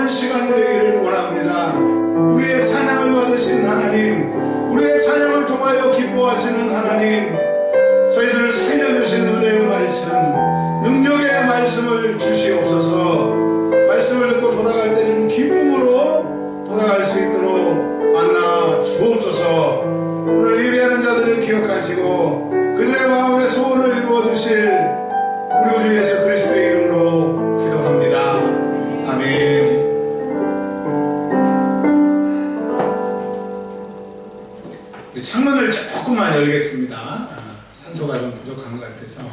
기도하는 시간이 되기를 원합니다. 우리의 찬양을 받으신 하나님, 우리의 찬양을 통하여 기뻐하시는 하나님, 저희들을 살려주신 은혜의 말씀, 능력의 말씀을 주시옵소서. 말씀을 듣고 돌아갈 때는 기쁨으로 돌아갈 수 있도록 만나 주옵소서. 오늘 예배하는 자들을 기억하시고 그들의 마음의 소원을 이루어주실 우리 주 예수 그리스도의 이름으로 기도합니다. 아멘. 창문을 조금만 열겠습니다. 산소가 좀 부족한 것 같아서.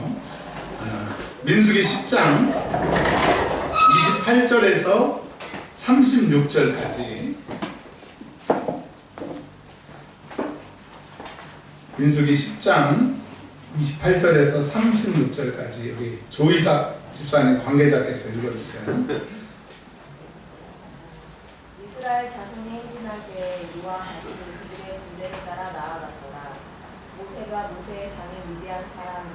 민수기 10장 28절에서 36절까지, 민수기 10장 28절에서 36절까지 우리 조이삭 집사님 관계자께서 읽어주세요. 이스라엘 자손이 행진할 때에 이와 같이 그들의 군대를 따라 나아갔더라. 모세가 모세의 장인 미디안 사람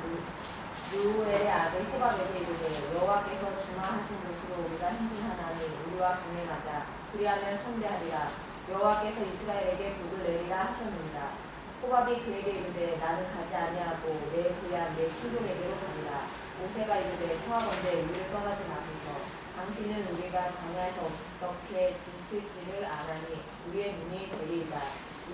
르우엘의 아들 호밥에게 이르되 여호와께서 주마하신 곳으로 우리가 행진하나니 우리와 동행하자. 그리하면 상대하리라. 여호와께서 이스라엘에게 복을 내리라 하셨느니라. 호밥이 그에게 이르되 나는 가지 아니하고 내 부양 내 친구에게로 가리라. 모세가 이르되 청하건대 우리를 떠나지 마소서. 당신은 우리가 광야에서 어떻게 지칠지를 아나니 우리의 눈이 되리이다.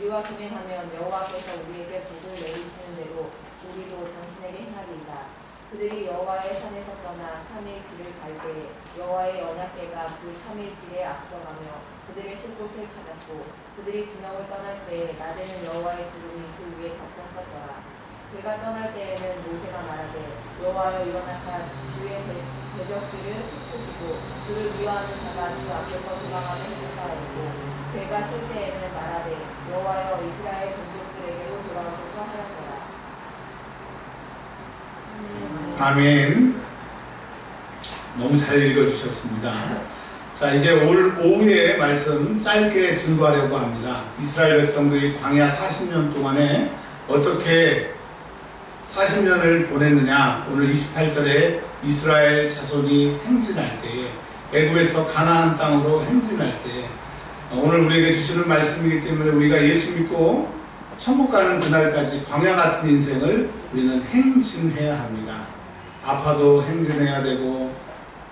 우리와 동행하면 여호와께서 우리에게 복을 내리시는 대로 우리도 당신에게 행하리이다. 그들이 여호와의 산에서 떠나 3일 길을 갈 때에 여호와의 언약궤가 그 3일 길에 앞서가며 그들의 쉴 곳을 찾았고, 그들이 진영을 떠날 때에 낮에는 여호와의 구름이 그 위에 덮었었더라. 그가 떠날 때에는 모세가 말하되 여호와여 일어나사 주의 대적들을 흩으시고 주를 미워하는 자가 주 앞에서 도망하며 행복하였고, 그가 쉴 때에는 말하되 여호와여 이스라엘 종족들에게로 돌아오소서 하였더라. 아멘. 너무 잘 읽어주셨습니다. 자, 이제 올 오후에 말씀 짧게 증거하려고 합니다. 이스라엘 백성들이 광야 40년 동안에 어떻게 40년을 보냈느냐. 오늘 28절에 이스라엘 자손이 행진할 때에, 애굽에서 가나안 땅으로 행진할 때에, 오늘 우리에게 주시는 말씀이기 때문에 우리가 예수 믿고 천국 가는 그날까지 광야 같은 인생을 우리는 행진해야 합니다. 아파도 행진해야 되고,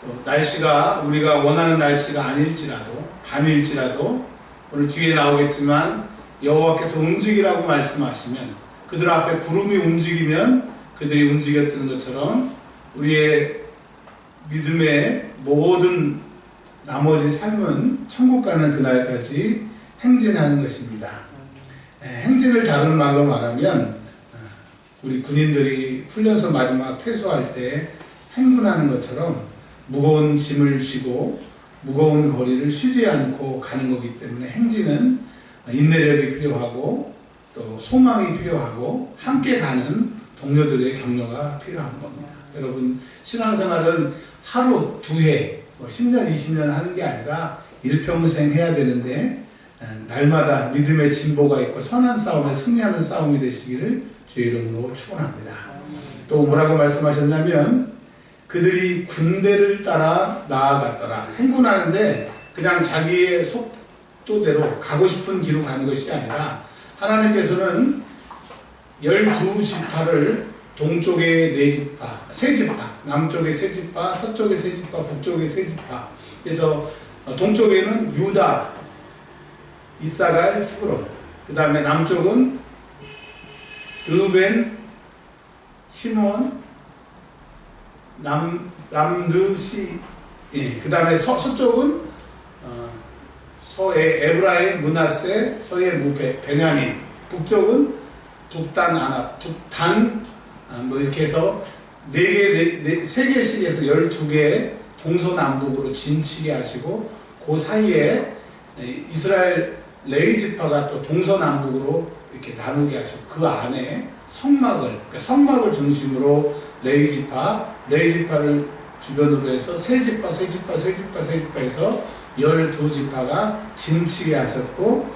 또 날씨가 우리가 원하는 날씨가 아닐지라도, 밤일지라도, 오늘 뒤에 나오겠지만 여호와께서 움직이라고 말씀하시면, 그들 앞에 구름이 움직이면 그들이 움직였던 것처럼 우리의 믿음의 모든 나머지 삶은 천국 가는 그날까지 행진하는 것입니다. 행진을 다른 말로 말하면 우리 군인들이 훈련소 마지막 퇴소할 때 행군하는 것처럼 무거운 짐을 지고 무거운 거리를 쉬지 않고 가는 거기 때문에 행진은 인내력이 필요하고 또 소망이 필요하고 함께 가는 동료들의 격려가 필요한 겁니다. 여러분, 신앙생활은 하루, 두 해, 10년, 20년 하는 게 아니라 일평생 해야 되는데, 날마다 믿음의 진보가 있고 선한 싸움에 승리하는 싸움이 되시기를 주의 이름으로 축원합니다. 또 뭐라고 말씀하셨냐면, 그들이 군대를 따라 나아갔더라. 행군하는데 그냥 자기의 속도대로 가고 싶은 길로 가는 것이 아니라, 하나님께서는 12지파를 동쪽에 4지파, 3지파, 남쪽에 3지파, 서쪽에 3지파, 북쪽에 3지파. 그래서 동쪽에는 유다, 이사갈, 스브론, 그 다음에 남쪽은 르벤, 시몬, 남드시, 그 다음에 서쪽은 서해 에브라임, 므낫세, 서해 무베, 베냐민, 북쪽은 북단, 아납, 북단, 이렇게 해서 3개씩 해서 12개 동서남북으로 진치게 하시고, 그 사이에 이스라엘 레위지파가 또 동서남북으로 이렇게 나누게 하시고, 그 안에 성막을 중심으로 레위지파를 주변으로 해서 세지파 해서 12지파가 진치게 하셨고,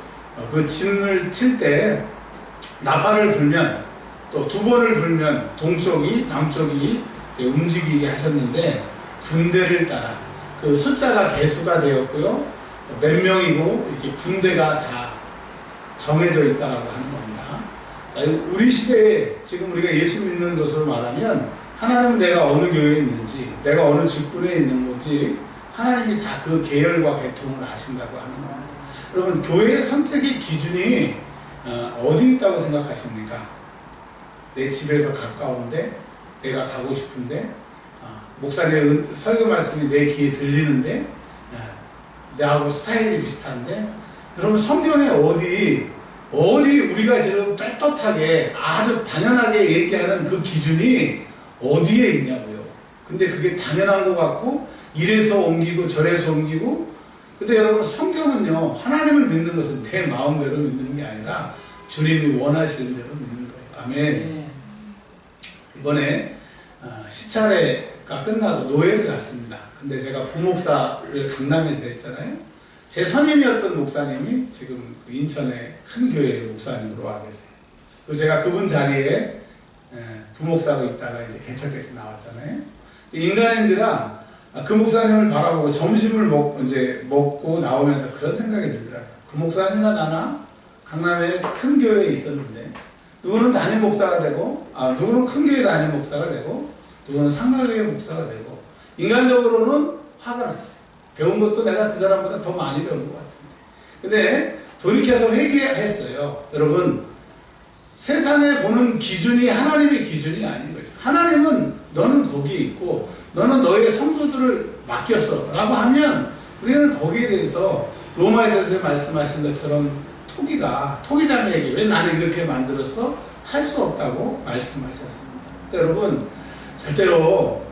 그 진을 칠 때 나팔을 불면, 또 2번을 불면 동쪽이 남쪽이 이제 움직이게 하셨는데, 군대를 따라 그 숫자가 개수가 되었고요. 몇 명이고 이렇게 군대가 다 정해져 있다라고 하는 겁니다. 자, 우리 시대에 지금 우리가 예수 믿는 것으로 말하면 하나님은 내가 어느 교회에 있는지, 내가 어느 직분에 있는 건지 하나님이 다 그 계열과 계통을 아신다고 하는 겁니다. 여러분, 교회의 선택의 기준이 어디 있다고 생각하십니까? 내 집에서 가까운데, 내가 가고 싶은데, 목사님의 설교 말씀이 내 귀에 들리는데, 나하고 스타일이 비슷한데, 여러분, 성경에 어디 우리가 지금 떳떳하게 아주 당연하게 얘기하는 그 기준이 어디에 있냐고요. 근데 그게 당연한 것 같고 이래서 옮기고 저래서 옮기고. 근데 여러분, 성경은요, 하나님을 믿는 것은 내 마음대로 믿는 게 아니라 주님이 원하시는 대로 믿는 거예요. 아멘. 이번에 시차례가 끝나고 노예를 갔습니다. 근데 제가 부목사를 강남에서 했잖아요. 제 선임이었던 목사님이 지금 인천의 큰 교회 목사님으로 와 계세요. 그리고 제가 그분 자리에 부목사로 있다가 이제 개척해서 나왔잖아요. 인간인지라 그 목사님을 바라보고 점심을 먹고 나오면서 그런 생각이 들더라고요. 그 목사님이나 나나 강남의 큰 교회에 있었는데, 누구는 담임 목사가 되고, 누구는 큰 교회 담임 목사가 되고, 누구는 상가교회 목사가 되고, 인간적으로는 화가 났어요. 배운 것도 내가 그 사람보다 더 많이 배운 것 같은데. 근데 돌이켜서 회개했어요. 여러분, 세상에 보는 기준이 하나님의 기준이 아닌 거죠. 하나님은 너는 거기에 있고 너는 너의 성도들을 맡겼어 라고 하면 우리는 거기에 대해서 로마에서 말씀하신 것처럼 토기장에게 왜 나를 이렇게 만들었어? 할 수 없다고 말씀하셨습니다. 그러니까 여러분, 절대로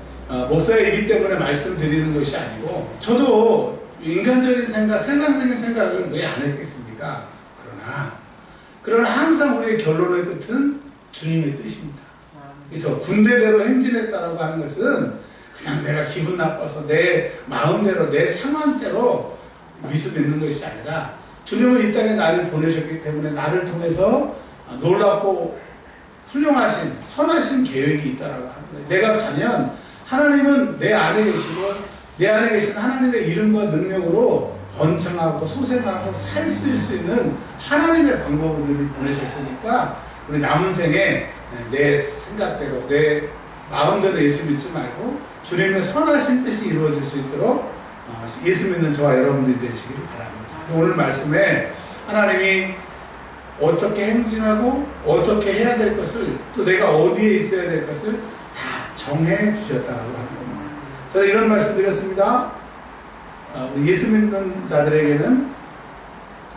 목사이기 때문에 말씀드리는 것이 아니고, 저도 인간적인 생각, 세상적인 생각을 왜 안 했겠습니까? 그러나 항상 우리의 결론의 끝은 주님의 뜻입니다. 그래서 군대대로 행진했다라고 하는 것은 그냥 내가 기분 나빠서 내 마음대로 내 상황대로 믿는 것이 아니라, 주님은 이 땅에 나를 보내셨기 때문에 나를 통해서 놀랍고 훌륭하신 선하신 계획이 있다라고 하는 거예요. 내가 가면 하나님은 내 안에 계시고 내 안에 계신 하나님의 이름과 능력으로 번창하고 소생하고 살 수 있는 하나님의 방법을 보내셨으니까 우리 남은 생에 내 생각대로 내 마음대로 예수 믿지 말고 주님의 선하신 뜻이 이루어질 수 있도록 예수 믿는 저와 여러분들이 되시기를 바랍니다. 오늘 말씀에 하나님이 어떻게 행진하고 어떻게 해야 될 것을, 또 내가 어디에 있어야 될 것을 다 정해 주셨다고 하는 겁니다. 저는 이런 말씀 드렸습니다. 우리 예수 믿는 자들에게는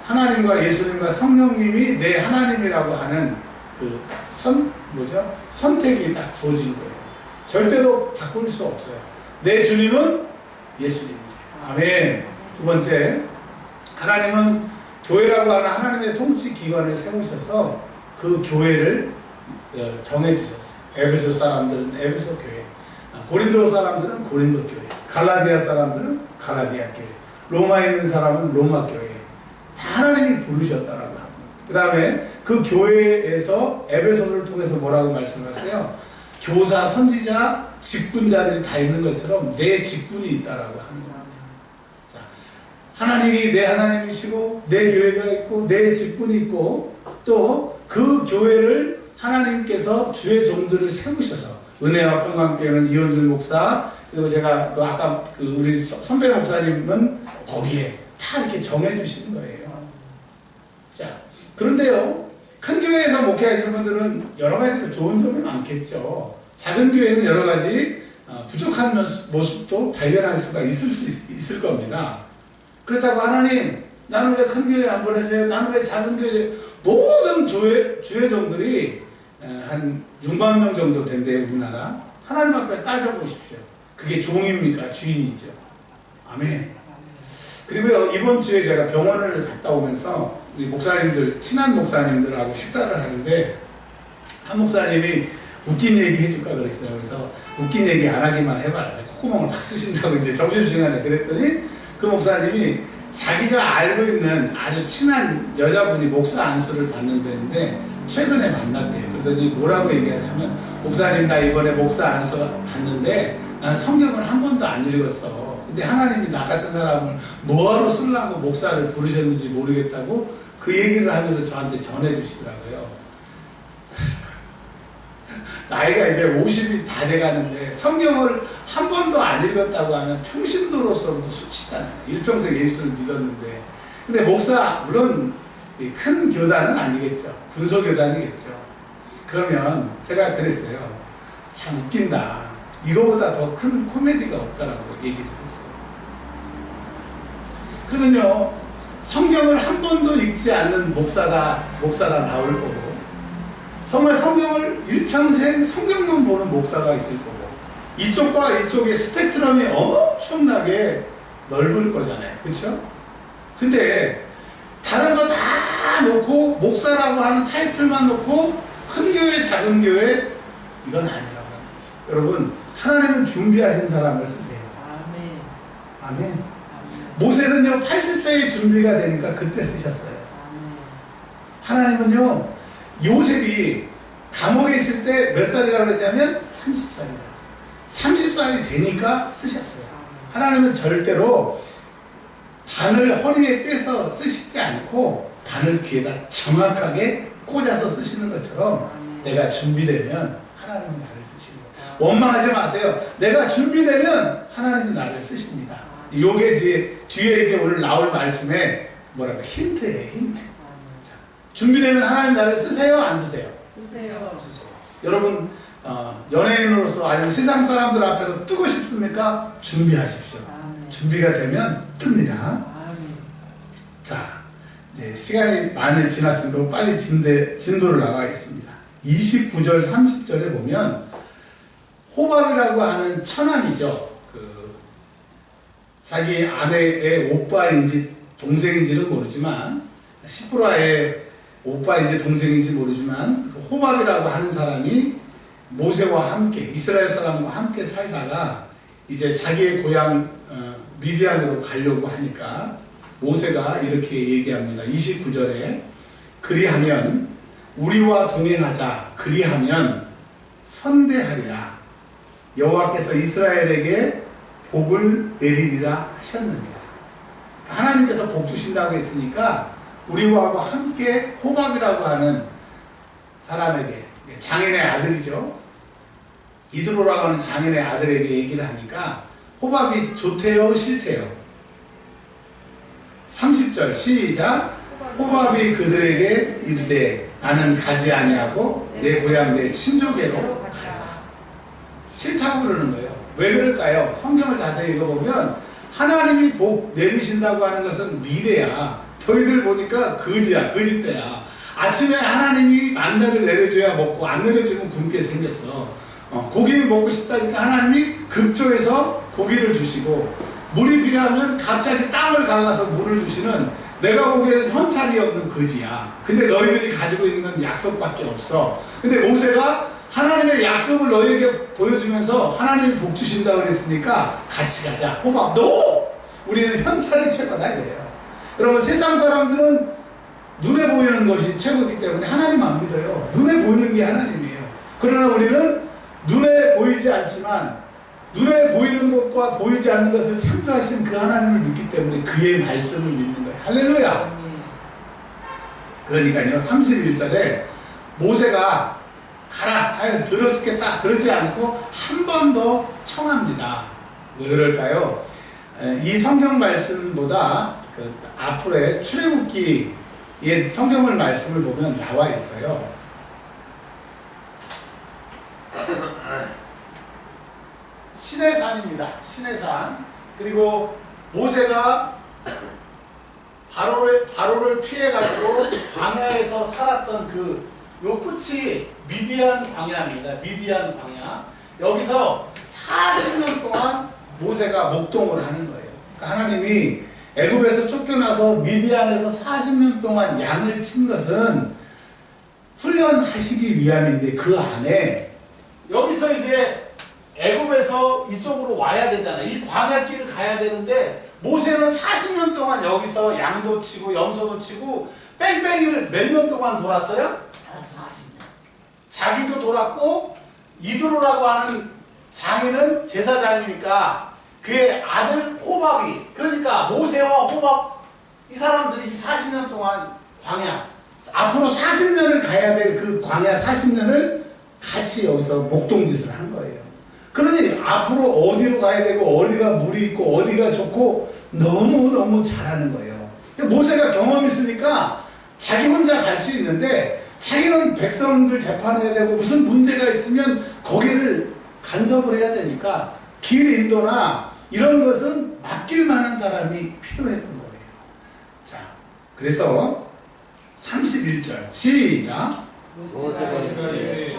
하나님과 예수님과 성령님이 내 하나님이라고 하는 그 딱 선택이 딱 주어진 거예요. 절대로 바꿀 수 없어요. 내 주님은 예수님이세요. 아멘. 두 번째, 하나님은 교회라고 하는 하나님의 통치 기관을 세우셔서 그 교회를 정해주셨어요. 에베소 사람들은 에베소 교회, 고린도 사람들은 고린도 교회, 갈라디아 사람들은 갈라디아 교회, 로마에 있는 사람은 로마 교회. 다 하나님이 부르셨다라고 합니다. 그 다음에 그 교회에서 에베소를 통해서 뭐라고 말씀하세요? 교사, 선지자, 직분자들이 다 있는 것처럼 내 직분이 있다라고 하는 겁니다. 자, 하나님이 내 하나님이시고 내 교회가 있고 내 직분이 있고, 또 그 교회를 하나님께서 주의 종들을 세우셔서, 은혜와 평강교회는 이현준 목사, 그리고 제가 아까 우리 선배 목사님은 거기에 다 이렇게 정해주시는 거예요. 자, 그런데요, 큰 교회에서 목회하시는 분들은 여러 가지로 좋은 점이 많겠죠. 작은 교회는 여러 가지 부족한 모습도 발견할 수가 있을 겁니다. 그렇다고 하나님, 나는 왜 큰 교회 안 보내줘요? 나는 왜 작은 교회? 모든 주의 종들이 한 6만 명 정도 된대요, 우리나라. 하나님 앞에 따져보십시오. 그게 종입니까? 주인이죠. 아멘. 그리고요, 이번 주에 제가 병원을 갔다 오면서 우리 목사님들, 친한 목사님들하고 식사를 하는데, 한 목사님이 웃긴 얘기 해줄까 그랬어요. 그래서 웃긴 얘기 안 하기만 해봐라. 콧구멍을 팍 쓰신다고 이제 점심시간에 그랬더니, 그 목사님이 자기가 알고 있는 아주 친한 여자분이 목사 안수를 받는다는데 최근에 만났대요. 그러더니 뭐라고 얘기하냐면, 목사님, 나 이번에 목사 안수 받는데 나는 성경을 한 번도 안 읽었어. 근데 하나님이 나 같은 사람을 뭐하러 쓰려고 목사를 부르셨는지 모르겠다고 그 얘기를 하면서 저한테 전해주시더라고요. 나이가 이제 50이 다 돼가는데 성경을 한 번도 안 읽었다고 하면 평신도로서부터 수치잖아요. 일평생 예수를 믿었는데. 근데 목사, 물론 큰 교단은 아니겠죠. 분소교단이겠죠. 그러면 제가 그랬어요. 참 웃긴다. 이거보다 더 큰 코미디가 없다라고 얘기를 했어요. 그러면요, 성경을 한 번도 읽지 않는 목사가 나올 거고, 정말 성경을 일평생 성경만 보는 목사가 있을 거고, 이쪽과 이쪽의 스펙트럼이 엄청나게 넓을 거잖아요. 그렇죠? 근데 다른 거 다 놓고 목사라고 하는 타이틀만 놓고 큰 교회 작은 교회 이건 아니라고 하는 거죠. 여러분, 하나님은 준비하신 사람을 쓰세요. 아멘. 아멘. 모세는요 80세의 준비가 되니까 그때 쓰셨어요. 하나님은요 요셉이 감옥에 있을 때 몇 살이라고 그랬냐면 30살이라고 했어요. 30살이 되니까 쓰셨어요. 하나님은 절대로 반을 허리에 빼서 쓰시지 않고 반을 귀에다 정확하게 꽂아서 쓰시는 것처럼 내가 준비되면 하나님이 나를 쓰시는 거예요. 원망하지 마세요. 내가 준비되면 하나님이 나를 쓰십니다. 요게 뒤에 이제 오늘 나올 말씀에 뭐랄까 힌트예요. 힌트. 자, 준비되면 하나님 나를 쓰세요? 안 쓰세요? 쓰세요. 여러분 연예인으로서 아니면 세상 사람들 앞에서 뜨고 싶습니까? 준비하십시오. 준비가 되면 뜹니다. 자, 네, 시간이 많이 지났으므로 빨리 진도를 나가 있습니다. 29절 30절에 보면 호밥이라고 하는 처남이죠. 자기 아내의 오빠인지 동생인지는 모르지만 시프라의 오빠인지 동생인지 모르지만 그 호밥이라고 하는 사람이 모세와 함께 이스라엘 사람과 함께 살다가 이제 자기의 고향 미디안으로 가려고 하니까 모세가 이렇게 얘기합니다. 29절에 그리하면 우리와 동행하자. 그리하면 선대하리라. 여호와께서 이스라엘에게 복을 내리리라 하셨느니라. 하나님께서 복 주신다고 했으니까 우리와 함께 호밥이라고 하는 사람에게, 장인의 아들이죠. 이드로라고 하는 장인의 아들에게 얘기를 하니까 호밥이 좋대요 싫대요? 30절 시작. 호밥이 그들에게 이르되 나는 가지 아니하고 내 고향 내 친족에로 가라. 싫다고 그러는 거예요. 왜 그럴까요? 성경을 자세히 읽어보면 하나님이 복 내리신다고 하는 것은 미래야. 저희들 보니까 거지야, 거짓대야. 아침에 하나님이 만나를 내려줘야 먹고 안 내려주면 굶게 생겼어. 고기를 먹고 싶다니까 하나님이 급조해서 고기를 주시고, 물이 필요하면 갑자기 땅을 갈라서 물을 주시는, 내가 보기에는 현찰이 없는 거지야. 근데 너희들이 가지고 있는 건 약속밖에 없어. 근데 모세가 하나님의 약속을 너희에게 보여주면서 하나님이 복 주신다고 그랬으니까 같이 가자. 호밥, 너! 우리는 현찰이 최고다 이래요. 여러분, 세상 사람들은 눈에 보이는 것이 최고이기 때문에 하나님 안 믿어요. 눈에 보이는 게 하나님이에요. 그러나 우리는 눈에 보이지 않지만 눈에 보이는 것과 보이지 않는 것을 창조하신 그 하나님을 믿기 때문에 그의 말씀을 믿는 거예요. 할렐루야. 그러니까요 31절에 모세가 가라 하여 들어주겠다 그러지 않고 한 번 더 청합니다. 왜 그럴까요? 이 성경 말씀보다 그 앞으로의 출애굽기의 성경을 말씀을 보면 나와 있어요. 시내산입니다. 시내산. 그리고 모세가 바로를 피해가지고 광야에서 살았던 요 끝이 미디안 광야입니다. 미디안 광야. 여기서 40년 동안 모세가 목동을 하는 거예요. 그러니까 하나님이 애굽에서 쫓겨나서 미디안에서 40년 동안 양을 친 것은 훈련하시기 위함인데 그 안에 여기서 이제 애굽에서 이쪽으로 와야 되잖아. 이 광야길을 가야 되는데 모세는 40년 동안 여기서 양도 치고 염소도 치고 뺑뺑이를 몇 년 동안 돌았어요? 40년. 자기도 돌았고 이드로라고 하는 장인은 제사장이니까 그의 아들 호밥이, 그러니까 모세와 호밥 이 사람들이 이 40년 동안 광야, 앞으로 40년을 가야 될 그 광야 40년을 같이 여기서 목동짓을 한 거예요. 그러니 앞으로 어디로 가야 되고 어디가 물이 있고 어디가 좋고 너무너무 잘하는 거예요. 모세가 경험이 있으니까 자기 혼자 갈 수 있는데 자기는 백성들 재판해야 되고 무슨 문제가 있으면 거기를 간섭을 해야 되니까 길 인도나 이런 것은 맡길 만한 사람이 필요했던 거예요. 자, 그래서 31절 시작. 모세가 이르되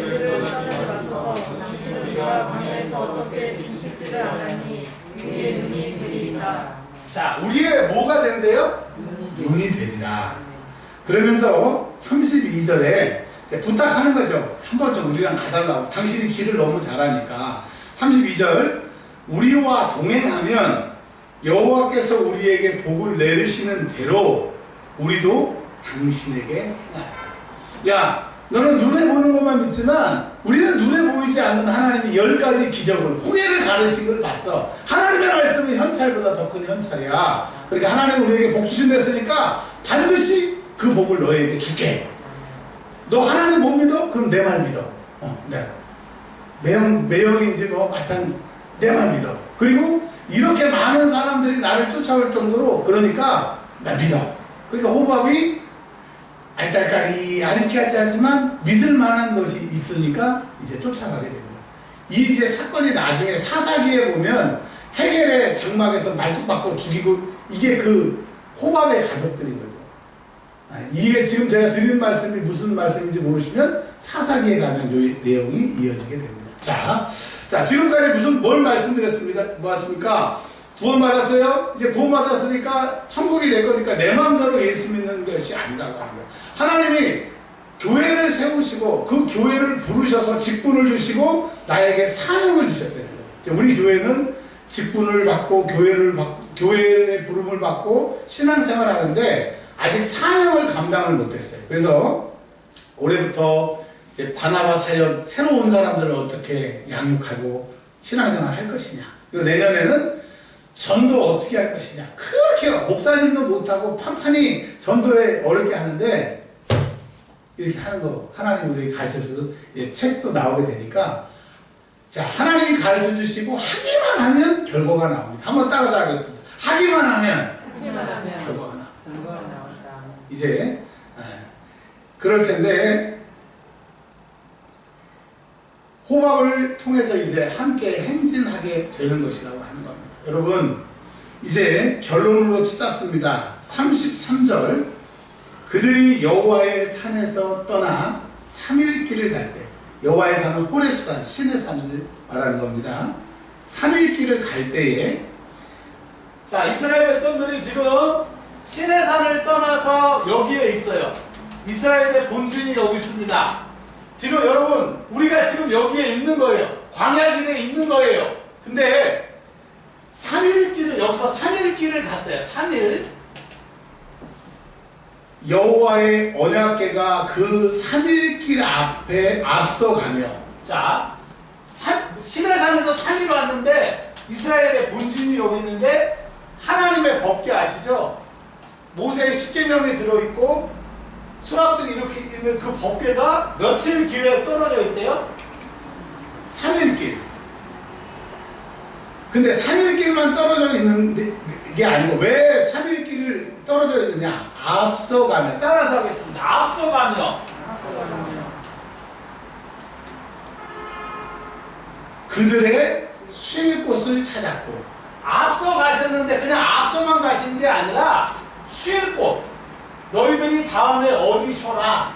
그를 찾아가서 당신은 우리가 광야에서 어떻게 지키지를 않으니 우리의 눈이 되리이다. 자, 우리의 뭐가 된대요? 눈이 되리라. 그러면서 32절에 부탁하는 거죠. 한번 좀 우리랑 가달라고. 당신이 길을 너무 잘하니까. 32절 우리와 동행하면 여호와께서 우리에게 복을 내리시는 대로 우리도 당신에게 행하리라. 야, 너는 눈에 보이는 것만 믿지만 우리는 눈에 보이지 않는 하나님이 10가지 기적을, 홍해를 가르신 걸 봤어. 하나님의 말씀은 현찰보다 더 큰 현찰이야. 그러니까 하나님 우리에게 복 주신다 했으니까 반드시 그 복을 너에게 줄게. 너 하나님 못 믿어? 그럼 내 말 믿어. 네. 매형인지 뭐 하여튼 내 말 믿어. 그리고 이렇게 많은 사람들이 나를 쫓아올 정도로, 그러니까 나 믿어. 그러니까 호밥이 알딸딸이 아리키하지 않지만 믿을 만한 것이 있으니까 이제 쫓아가게 됩니다. 이 이제 사건이 나중에 사사기에 보면 헤겔의 장막에서 말뚝박고 죽이고, 이게 그 호밥의 가족들인 거죠. 이게 지금 제가 드린 말씀이 무슨 말씀인지 모르시면 사사기에 가면 이 내용이 이어지게 됩니다. 자, 지금까지 뭘 말씀드렸습니다. 뭐였습니까? 구원받았어요? 이제 구원받았으니까 천국이 될 거니까 내 마음대로 예수 믿는 것이 아니라고 하는 거예요. 하나님이 교회를 세우시고 그 교회를 부르셔서 직분을 주시고 나에게 사명을 주셨다는 거예요. 우리 교회는 직분을 받고 교회의 부름을 받고 신앙생활을 하는데 아직 사명을 감당을 못했어요. 그래서 올해부터 이제 바나바 사역 새로 온 사람들을 어떻게 양육하고 신앙생활 할 것이냐, 그리고 내년에는 전도 어떻게 할 것이냐. 그렇게 목사님도 못하고 판판이 전도에 어렵게 하는데 이렇게 하는 거 하나님 우리에게 가르쳐서 책도 나오게 되니까, 자, 하나님이 가르쳐 주시고 하기만 하면 결과가 나옵니다. 한번 따라서 하겠습니다. 하기만 하면 결과가 나옵니다. 이제 그럴 텐데 호밥을 통해서 이제 함께 행진하게 되는 것이라고 하는 겁니다. 여러분, 이제 결론으로 치닫습니다. 33절 그들이 여호와의 산에서 떠나 3일 길을 갈 때, 여호와의 산은 호렙산, 신의 산을 말하는 겁니다. 3일 길을 갈 때에, 자, 이스라엘 백성들이 지금 신의 산을 떠나서 여기에 있어요. 이스라엘의 본진이 여기 있습니다. 지금 여러분, 우리가 지금 여기에 있는 거예요. 광야길에 있는 거예요. 근데 3일 길을, 여기서 3일 길을 갔어요. 3일. 여호와의 언약궤가 그 3일 길 앞에 앞서가며, 자, 신의 산에서 3일 왔는데 이스라엘의 본진이 여기 있는데 하나님의 법궤 아시죠? 모세의 십계명이 들어있고 수락등이 이렇게 있는 그 법궤가 며칠 길에 떨어져 있대요? 3일 길. 근데 3일 길만 떨어져 있는 게 아니고, 왜 3일 길을 떨어져 있느냐? 앞서가며, 따라서 하겠습니다. 앞서가며 그들의 쉴 곳을 찾았고, 앞서 가셨는데 그냥 앞서만 가신 게 아니라 쉴 곳, 너희들이 다음에 어디 쉬어라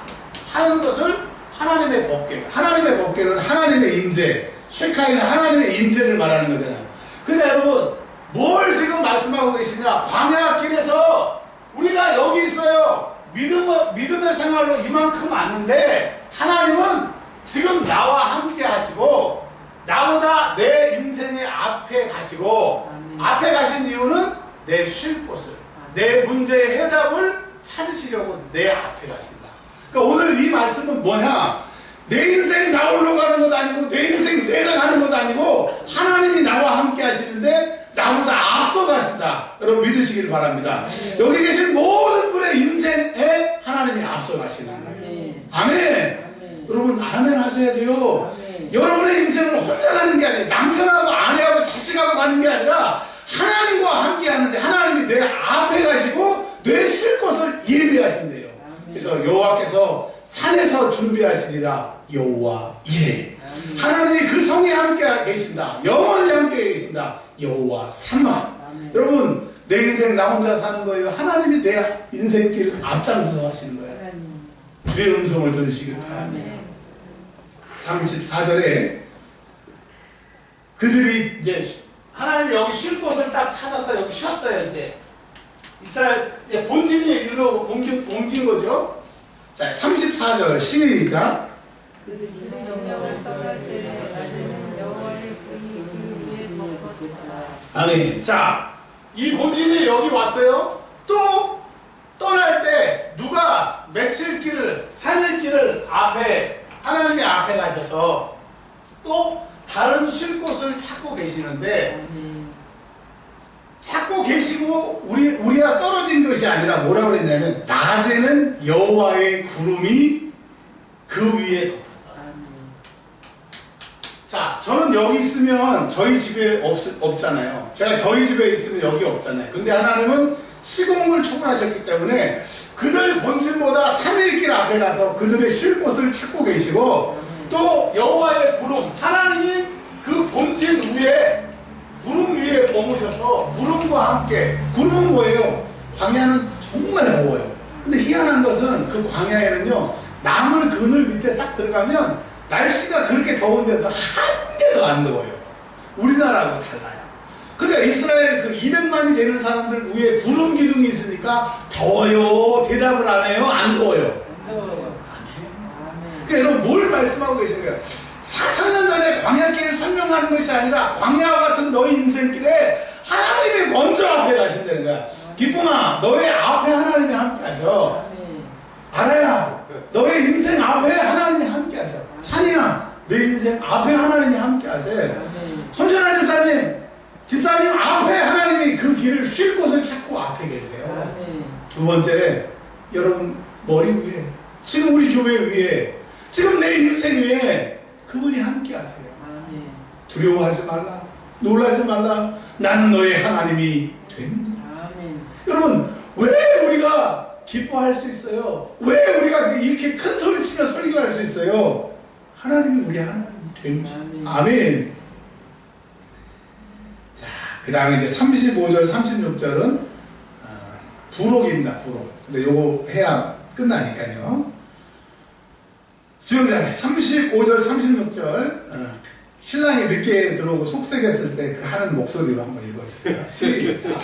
하는 것을 하나님의 법궤, 하나님의 법궤는 하나님의 임재, 쉐카이는 하나님의 임재를 말하는 거잖아요. 그러니까 여러분, 뭘 지금 말씀하고 계시냐? 광야길에서 우리가 여기 있어요. 믿음의 생활로 이만큼 왔는데 하나님은 지금 나와 함께 하시고 나보다 내 인생의 앞에 가시고, 앞에 가신 이유는 내 쉴 곳을, 내 문제의 해답을 찾으시려고 내 앞에 가신다. 그러니까 오늘 이 말씀은 뭐냐? 내 인생 나 홀로 가는 것도 아니고 내 인생 내가 가는 것도 아니고 하나님이 나와 함께 하시는데 나보다 앞서 가신다. 여러분 믿으시길 바랍니다. 여기 계신 모든 분의 인생에 하나님이 앞서 가시는 거예요. 아멘. 여러분 아멘 하셔야 돼요. 여러분의 인생을 혼자 가는 게 아니에요. 남편하고 아내하고 자식하고 가는 게 아니라 하나님과 함께 하는데 하나님이 내 앞에 가시고 내 쉴 곳을 예비하신대요. 그래서 여호와께서 산에서 준비하시리라 여호와 이레. 하나님이 그 성에 함께 계신다. 영원히 함께 계신다. 여호와 삼마. 여러분 내 인생 나 혼자 사는 거예요. 하나님이 내 인생길 앞장서서 하시는 거예요. 주의 음성을 들으시길 바랍니다. 34절에 그들이 이제 하나님이 여기 쉴 곳을 딱 찾아서 여기 쉬었어요. 이제 이스라엘 이제 본진이 일로 옮긴 거죠. 자, 34절 시작. 그들이 성령을 떠날 때 낮에는 여호와의 불이 그 위에 덮었다. 아멘. 자, 이 본진이 여기 왔어요. 또 떠날 때 누가 며칠 길을 3일 길을 앞에 하나님의 앞에 가셔서 또 다른 쉴 곳을 찾고 계시는데 찾고 계시고 우리가 떨어진 것이 아니라 뭐라고 그랬냐면 낮에는 여호와의 구름이 그 위에 덮었다. 자, 저는 여기 있으면 저희 집에 없잖아요. 제가 저희 집에 있으면 여기 없잖아요. 근데 하나님은 시공을 초월하셨기 때문에 그들 본진보다 3일 길 앞에 가서 그들의 쉴 곳을 찾고 계시고 또 여호와의 구름, 하나님이 그 본진 위에 구름 위에 머무셔서 구름과 함께. 구름은 뭐예요? 광야는 정말 더워요. 근데 희한한 것은 그 광야에는요 나물 그늘 밑에 싹 들어가면 날씨가 그렇게 더운데도 한 개도 안 더워요. 우리나라하고 달라요. 그러니까 이스라엘 그 200만이 되는 사람들 위에 구름 기둥이 있으니까 더워요? 대답을 안 해요? 안 더워요? 안 해요. 그러니까 여러분 뭘 말씀하고 계신 거예요? 4,000년 전에 광야길을 설명하는 것이 아니라 광야와 같은 너희 인생길에 하나님이 먼저 앞에 가신다는 거야. 기쁨아, 너의 앞에 하나님이 함께 하셔. 알아야, 너의 인생 앞에 하나님이 함께 하셔. 찬이야, 내 인생 앞에 하나님이 함께 하세요. 손전하 집사님 앞에 하나님이 그 길을 쉴 곳을 찾고 앞에 계세요. 두 번째, 여러분 머리 위에, 지금 우리 교회 위에, 지금 내 인생 위에 그분이 함께 하세요. 두려워하지 말라, 놀라지 말라, 나는 너의 하나님이 됩니다. 여러분 왜 우리가 기뻐할 수 있어요? 왜 우리가 이렇게 큰 소리 치며 설교할 수 있어요? 하나님이 우리 하나님 됩니다. 아멘. 자, 그 다음에 이제 35절 36절은 부록입니다. 부록. 근데 요거 해야 끝나니까요. 주영자매 35절 36절 신랑이 늦게 들어오고 속색했을 때 그 하는 목소리로 한번 읽어주세요. 시작.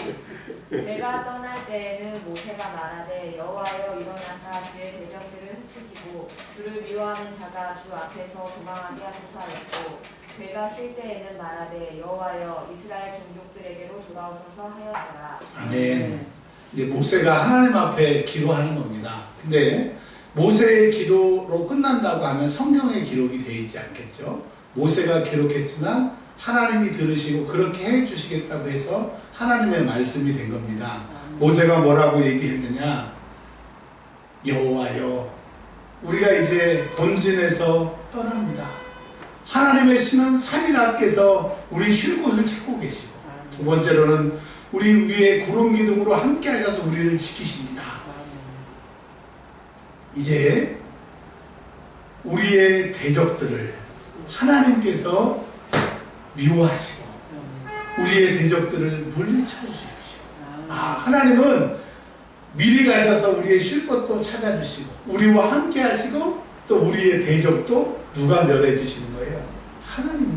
내가 떠날 때에는 모세가 말하되 여호와여 일어나사 주의 대적들을 흩으시고 주를 미워하는 자가 주 앞에서 도망하게 하소서 하였고 그가 쉴 때에는 말하되 여호와여 이스라엘 종족들에게로 돌아오소서 하였더라. 아멘. 이제 모세가 하나님 앞에 기도하는 겁니다. 근데 모세의 기도로 끝난다고 하면 성경에 기록이 되어 있지 않겠죠. 모세가 기록했지만 하나님이 들으시고 그렇게 해주시겠다고 해서 하나님의 말씀이 된 겁니다. 모세가 뭐라고 얘기했느냐? 여호와여, 우리가 이제 본진에서 떠납니다. 하나님의 신은 3일 앞께서 우리 쉴 곳을 찾고 계시고, 두 번째로는 우리 위에 구름 기둥으로 함께 하셔서 우리를 지키십니다. 이제 우리의 대적들을 하나님께서 미워하시고 우리의 대적들을 물리쳐 주십시오. 하나님은 미리 가셔서 우리의 쉴 곳도 찾아주시고 우리와 함께 하시고 또 우리의 대적도 누가 멸해 주시는 거예요? 하나님이.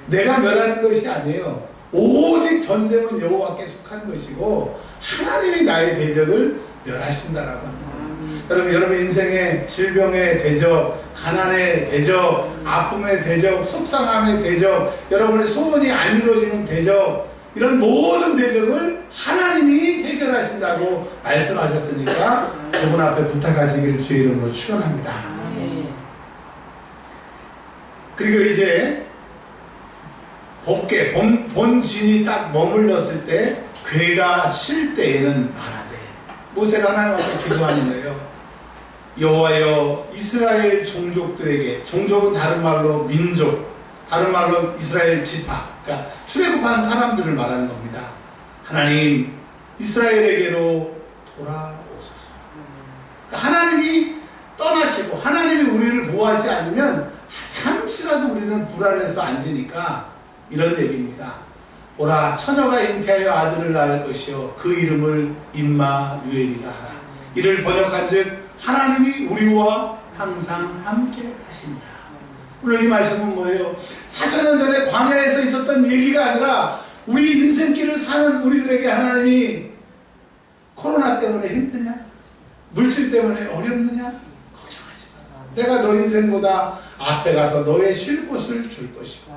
내가 멸하는 것이 아니에요. 오직 전쟁은 여호와께 속하는 것이고 하나님이 나의 대적을 멸하신다라고 합니다. 여러분 인생의 질병의 대적, 가난의 대적, 아픔의 대적, 속상함의 대적, 여러분의 소원이 안 이루어지는 대적, 이런 모든 대적을 하나님이 해결하신다고 말씀하셨으니까 그분 앞에 부탁하시기를 주의 이름으로 축원합니다. 그리고 이제 법궤, 본진이 딱 머물렀을 때 괴가 쉴 때에는 말하되, 모세가 하나님 앞에 기도하는 거예요. 여호와여, 이스라엘 종족들에게, 종족은 다른 말로 민족, 다른 말로 이스라엘 지파, 그러니까 출애굽한 사람들을 말하는 겁니다. 하나님, 이스라엘에게로 돌아오소서. 그러니까 하나님이 떠나시고 하나님이 우리를 보호하지 않으면 잠시라도 우리는 불안해서 안 되니까 이런 얘기입니다. 보라, 처녀가 잉태하여 아들을 낳을 것이요 그 이름을 임마누엘이라 하라. 이를 번역한즉 하나님이 우리와 항상 함께 하십니다. 오늘 이 말씀은 뭐예요? 4,000년 전에 광야에서 있었던 얘기가 아니라 우리 인생길을 사는 우리들에게 하나님이 코로나 때문에 힘드냐? 물질 때문에 어렵느냐? 걱정하지 마라. 내가 너 인생보다 앞에 가서 너의 쉴 곳을 줄 것이고,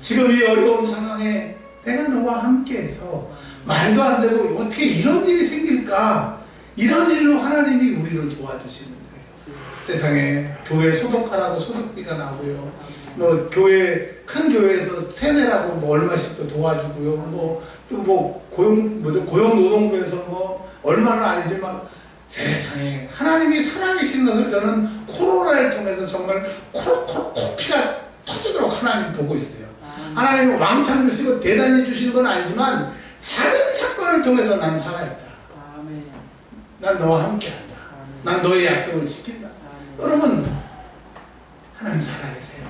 지금 이 어려운 상황에 내가 너와 함께해서 말도 안 되고 어떻게 이런 일이 생길까? 이런 일로 하나님이 우리를 도와주시는 거예요. 세상에 교회 소독하라고 소독비가 나오고요. 뭐 교회 큰 교회에서 세내라고 뭐 얼마씩도 도와주고요. 뭐 또 뭐 고용노동부에서 뭐 얼마는 아니지만 세상에 하나님이 살아계신 것을 저는 코로나를 통해서 정말 코피가 터지도록 하나님 보고 있어요. 하나님이 왕창 주시고 대단히 주시는 건 아니지만 작은 사건을 통해서 난 살아있다. 난 너와 함께한다. 난 너의 약속을 지킨다. 여러분, 하나님 살아계세요.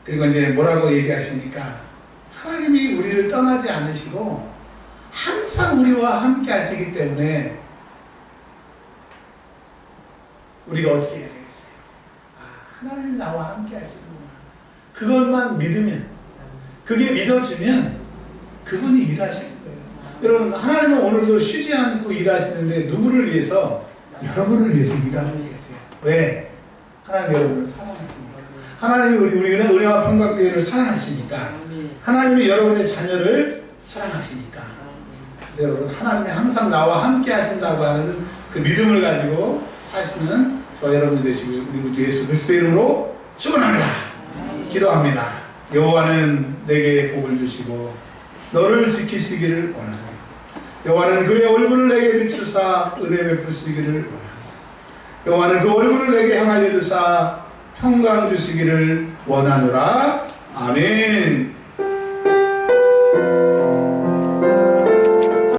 그리고 이제 뭐라고 얘기하십니까? 하나님이 우리를 떠나지 않으시고 항상 우리와 함께 하시기 때문에 우리가 어떻게 해야 되겠어요? 하나님 나와 함께 하시는구나. 그것만 믿으면, 그게 믿어지면 그분이 일하시는 거예요. 여러분, 하나님은 오늘도 쉬지 않고 일하시는데 누구를 위해서? 여러분을 위해서 일하고 계세요. 왜? 하나님 여러분을 사랑하시니까. 하나님이 우리 은혜와 평강교회를 사랑하시니까. 하나님이 여러분의 자녀를 사랑하시니까. 그래서 여러분, 하나님이 항상 나와 함께 하신다고 하는 그 믿음을 가지고 사시는 저 여러분이 되시길 우리 구주 예수 그리스도의 이름으로 축원합니다. 기도합니다. 여호와는 내게 복을 주시고 너를 지키시기를 원하노니 여호와는 그의 얼굴을 내게 비추사 은혜 베푸시기를 원하노니 여호와는 그 얼굴을 내게 향하여 드사 평강 주시기를 원하노라. 아멘.